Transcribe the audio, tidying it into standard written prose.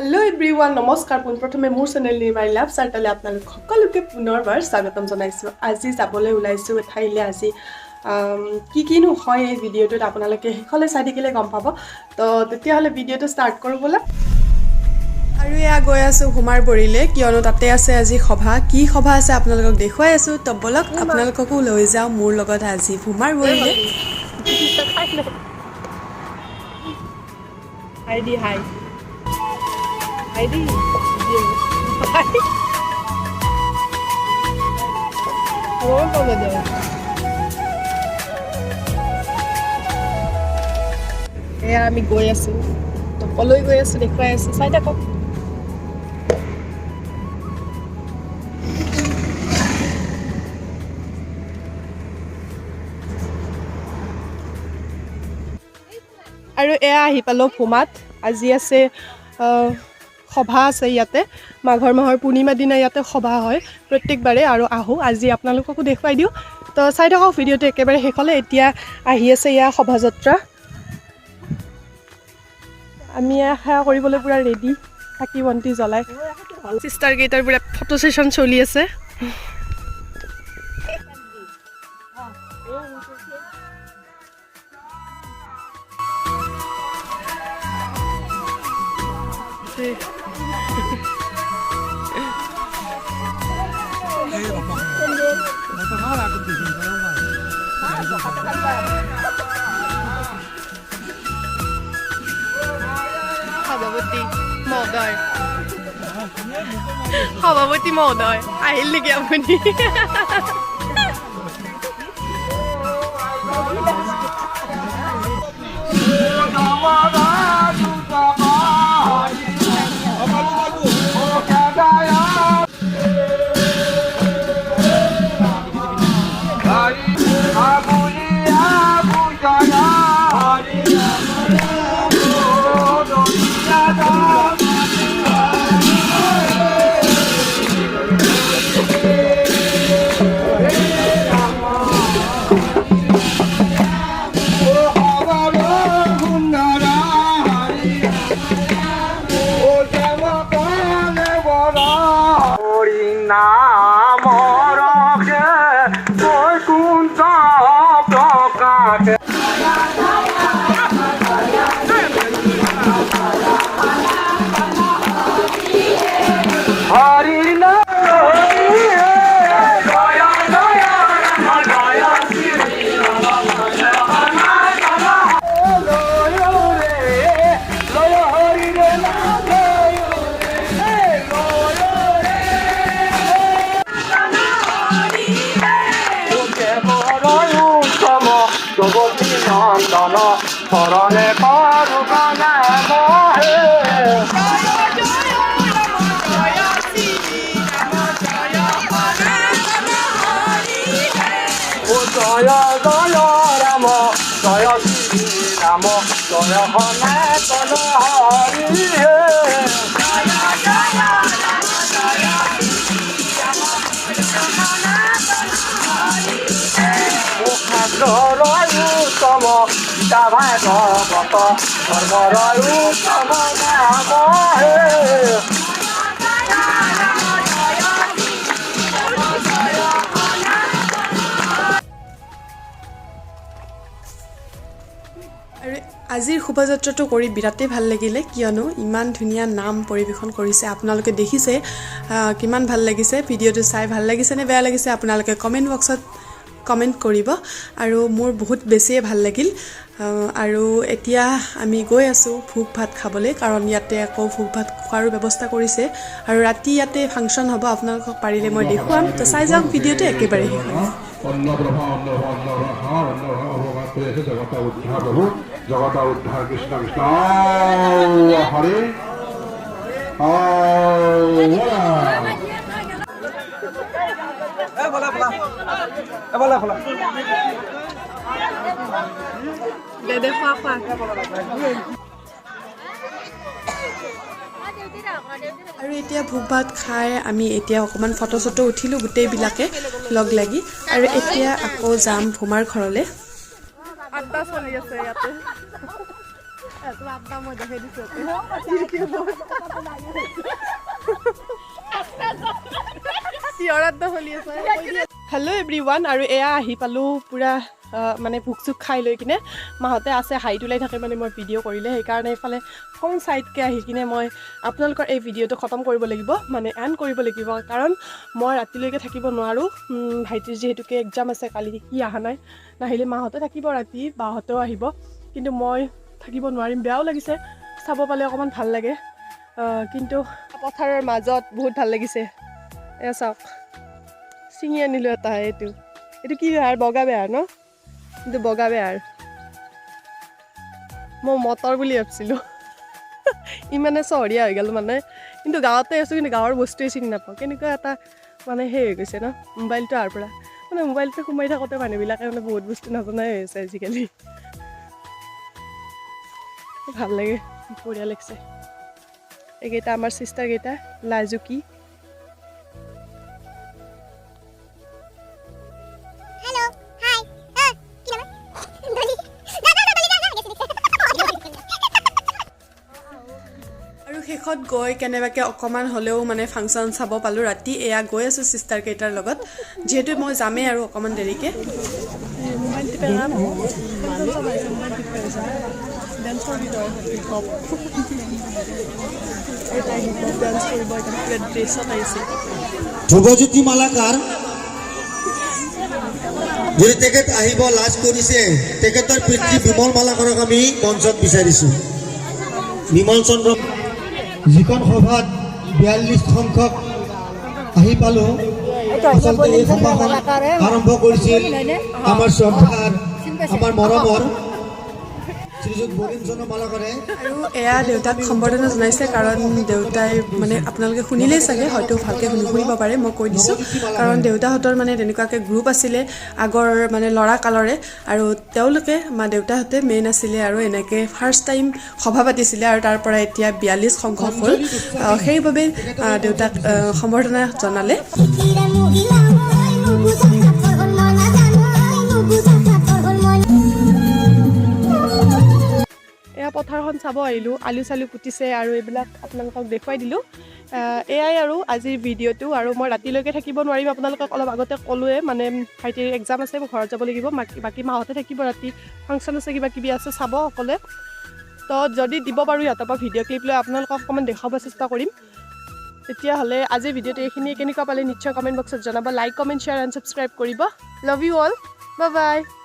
Hello everyone, নমস্কাৰ পোনপ্ৰথমে মোৰ চেনেল নিৰ্মাই লাভ চাৰ্টালে আপোনালোক সকলোকে পুনৰবাৰ স্বাগতম জনাইছো। আজি যাবলৈ ওলাইছো ঠাইলে আজি কিনো হয় এই ভিডিঅ'টোত আপোনালোকে হেকলে চাই থাকিলে গম পাব। তো তেতিয়া হলে ভিডিঅ'টো ষ্টাৰ্ট কৰো বলা। আৰু এয়া গৈ আছো হুমাৰ বৰিলে কিয়নো তাতে আছে আজি সভা কি সভা আছে আপোনালোকক দেখুৱাই আছো। তো বলক আপোনালোককো লৈ যাও মোৰ লগত আজি হুমাৰ বৰিলে। হাই দি হাই Heidi, এয়া আমি গৈ আছো তপলৈ গৈ আছো দেখুৱাই আছো চাই থাকক। আৰু এয়া আহি পালো ভূমাত আজি আছে সভা আছে ইয়াতে মাঘৰ মাহৰ পূৰ্ণিমা দিনা ইয়াতে সভা হয় প্ৰত্যেকবাৰে আৰু আহো আজি আপোনালোককো দেখুৱাই দিও। তো চাই থাকক ভিডিঅ'টো একেবাৰে শেষলে। এতিয়া আহি আছে ইয়া শোভাযাত্ৰা আমি সেৱা কৰিবলৈ পুৰা ৰেডি চাকি বন্তি জ্বলাই সিষ্টাৰ গেটাৰ পুৰা ফটো সেশন চলি আছে। সভাপতি মহোদয় আহিল নেকি আপুনি? আজিৰ শোভাযাত্ৰাটো কৰি বিৰাটেই ভাল লাগিলে কিয়নো ইমান ধুনীয়া নাম পৰিবেশন কৰিছে আপোনালোকে দেখিছে কিমান ভাল লাগিছে। ভিডিঅ'টো চাই ভাল লাগিছে নে বেয়া লাগিছে আপোনালোকে কমেন্ট বক্সত কমেন্ট কৰিব আৰু মোৰ বহুত বেছিয়ে ভাল লাগিল। আৰু এতিয়া আমি গৈ আছো ভোগ ভাত খাবলৈ কাৰণ ইয়াতে আকৌ ভোগ ভাত খোৱাৰ ব্যৱস্থা কৰিছে আৰু ৰাতি ইয়াতে ফাংচন হ'ব আপোনালোকক পাৰিলে মই দেখুৱাম। তো চাই যাওক ভিডিঅ'টো একেবাৰে শেষ জগতা উদ্ধাৰ কৃষ্ণ কৃষ্ণ হৰে আৰু এতিয়া ভোগ ভাত খাই আমি এতিয়া অকমান ফটো চটো উঠিলো গোটেইবিলাকে লগ লাগি আৰু এতিয়া আকৌ যাম ভূমাৰ ঘৰলে। আড্ডা চলি আছে ইয়াতে তোমাৰ আব্বা মই দেখাই দিছোঁ হেল্ল' এভৰিৱান আৰু এয়া আহি পালোঁ পূৰা মানে ভোক চুক খাই লৈ কিনে মাহঁতে আছে হাইট ওলাই থাকে মানে মই ভিডিঅ' কৰিলে সেইকাৰণে এইফালে ফোন চাইডকৈ আহি কিনে মই আপোনালোকৰ এই ভিডিঅ'টো খতম কৰিব লাগিব মানে এণ্ড কৰিব লাগিব কাৰণ মই ৰাতিলৈকে থাকিব নোৱাৰোঁ ভাইটিৰ যিহেতুকে এক্সাম আছে কালি সি অহা নাই নাহিলে মাহঁতে থাকিব ৰাতি বাহঁতেও আহিব কিন্তু মই থাকিব নোৱাৰিম বেয়াও লাগিছে চাব পালে অকণমান ভাল লাগে কিন্তু পথাৰৰ মাজত বহুত ভাল লাগিছে এয়া চাওক ছিঙি আনিলোঁ এটা এইটো কি বেহাৰ বগা বেহাৰ ন কিন্তু বগা বেহাৰ মই মটৰ বুলি ভাবিছিলোঁ ইমানে চহৰীয়া হৈ গ'ল মানে কিন্তু গাঁৱতে আছোঁ কিন্তু গাঁৱৰ বস্তুৱে চিনি নাপাওঁ কেনেকুৱা এটা মানে সেই হৈ গৈছে ন মোবাইলটো অহাৰ পৰা মানে মোবাইলটো সোমাই থাকোঁতে মানুহবিলাকে মানে বহুত বস্তু নজনাই হৈ আছে আজিকালি ভাল লাগে বঢ়িয়া লাগিছে এইকেইটা আমাৰ চিষ্টাৰকেইটা লাজুকী শেষত গৈ কেনেবাকৈ অকণমান হ'লেও মানে ফাংচন চাব পালোঁ ৰাতি এয়া গৈ আছোঁ চিষ্টাৰকেইটাৰ লগত যিহেতু মই যামেই আৰু অকণমান দেৰিকৈ ধ্ৰুৱজ্যোতি মালাকাৰ যদি তেখেত আহিব লাজ কৰিছে তেখেতৰ পিতৃ বিমল মালাকাৰক আমি মঞ্চত বিচাৰিছোঁ বিমল চন্দ্ৰ যিখন সভাত 42 সংখ্যক আহি পালোঁ আচলতে এই সভাখন আৰম্ভ কৰিছিল আমাৰ শ্ৰদ্ধাৰ আমাৰ মৰমৰ শ্ৰীযুত বলিঞ্চন্দ্ৰ মালাকাৰে আৰু এয়া দেউতাক সম্বৰ্ধনা জনাইছে কাৰণ দেউতাই মানে আপোনালোকে শুনিলেই চাগে হয়তো ভালকৈ শুনিব পাৰে মই কৈ দিছোঁ কাৰণ দেউতাহঁতৰ মানে তেনেকুৱাকৈ গ্ৰুপ আছিলে আগৰ মানে ল'ৰা কালৰে আৰু তেওঁলোকে দেউতাহঁতে মেইন আছিলে আৰু এনেকৈ ফাৰ্ষ্ট টাইম সভা পাতিছিলে আৰু তাৰ পৰা এতিয়া 42 সংখ্যক হ'ল সেইবাবে দেউতাক সম্বৰ্ধনা জনালে পথাৰখন চাব আহিলোঁ আলু চালু পুতিছে আৰু এইবিলাক আপোনালোকক দেখুৱাই দিলোঁ এয়াই আৰু আজিৰ ভিডিঅ'টো আৰু মই ৰাতিলৈকে থাকিব নোৱাৰিম আপোনালোকক অলপ আগতে ক'লোৱে মানে ভাইটিৰ এক্সাম আছে মই ঘৰত যাব লাগিব বাকী মাহঁতে থাকিব ৰাতি ফাংচন আছে কিবা কিবি আছে চাব অকলে তো যদি দিব পাৰোঁ সিহঁতৰ পৰা ভিডিঅ' ক্লিপ লৈ আপোনালোকক অকণমান দেখাব চেষ্টা কৰিম তেতিয়াহ'লে আজিৰ ভিডিঅ'টো এইখিনিয়ে কেনেকুৱা পালে নিশ্চয় কমেণ্ট বক্সত জনাব like comment share and subscribe কৰিব love you all bye bye